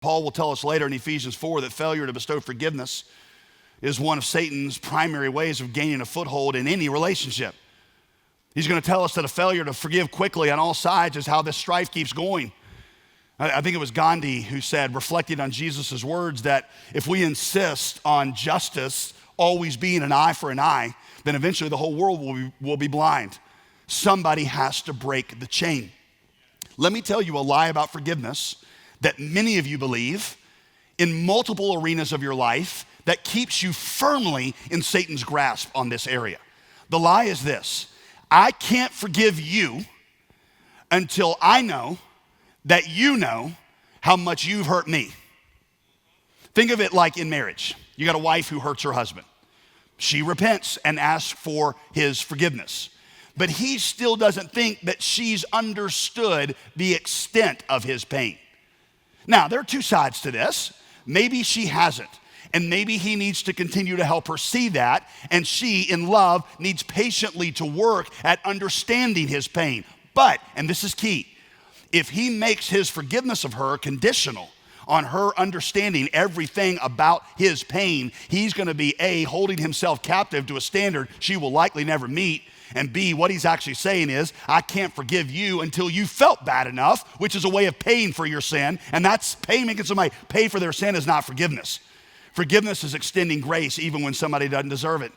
Paul will tell us later in Ephesians 4 that failure to bestow forgiveness is one of Satan's primary ways of gaining a foothold in any relationship. He's going to tell us that a failure to forgive quickly on all sides is how this strife keeps going. I think it was Gandhi who said, reflecting on Jesus' words, that if we insist on justice always being an eye for an eye, then eventually the whole world will be blind. Somebody has to break the chain. Let me tell you a lie about forgiveness that many of you believe in multiple arenas of your life that keeps you firmly in Satan's grasp on this area. The lie is this: I can't forgive you until I know that you know how much you've hurt me. Think of it like in marriage. You got a wife who hurts her husband. She repents and asks for his forgiveness, but he still doesn't think that she's understood the extent of his pain. Now, there are two sides to this. Maybe she hasn't, and maybe he needs to continue to help her see that, and she, in love, needs patiently to work at understanding his pain. But, and this is key, if he makes his forgiveness of her conditional on her understanding everything about his pain, he's going to be A, holding himself captive to a standard she will likely never meet, and B, what he's actually saying is, I can't forgive you until you felt bad enough, which is a way of paying for your sin, and that's making somebody pay for their sin is not forgiveness. Forgiveness is extending grace even when somebody doesn't deserve it.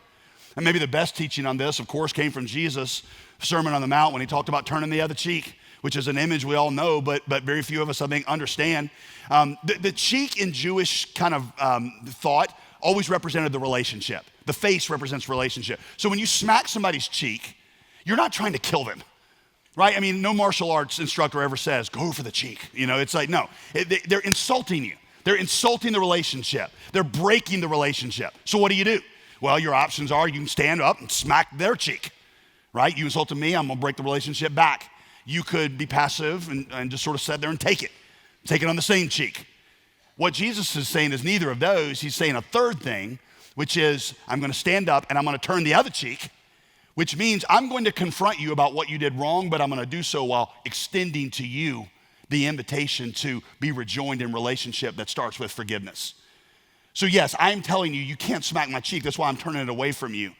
And maybe the best teaching on this, of course, came from Jesus' Sermon on the Mount when he talked about turning the other cheek, which is an image we all know, but very few of us, I think, understand. The cheek in Jewish kind of thought always represented the relationship. The face represents relationship. So when you smack somebody's cheek, you're not trying to kill them, right? I mean, no martial arts instructor ever says, go for the cheek. You know, it's like, no, they're insulting you. They're insulting the relationship. They're breaking the relationship. So what do? Well, your options are you can stand up and smack their cheek, right? You insulted me, I'm gonna break the relationship back. You could be passive and just sort of sit there and take it on the same cheek. What Jesus is saying is neither of those. He's saying a third thing, which is I'm going to stand up and I'm going to turn the other cheek, which means I'm going to confront you about what you did wrong, but I'm going to do so while extending to you the invitation to be rejoined in relationship that starts with forgiveness. So yes, I'm telling you, you can't smack my cheek. That's why I'm turning it away from you.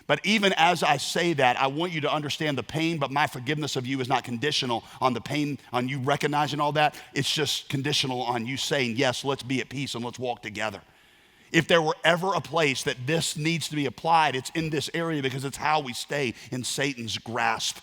But even as I say that, I want you to understand the pain, but my forgiveness of you is not conditional on the pain, on you recognizing all that. It's just conditional on you saying, yes, let's be at peace and let's walk together. If there were ever a place that this needs to be applied, it's in this area because it's how we stay in Satan's grasp.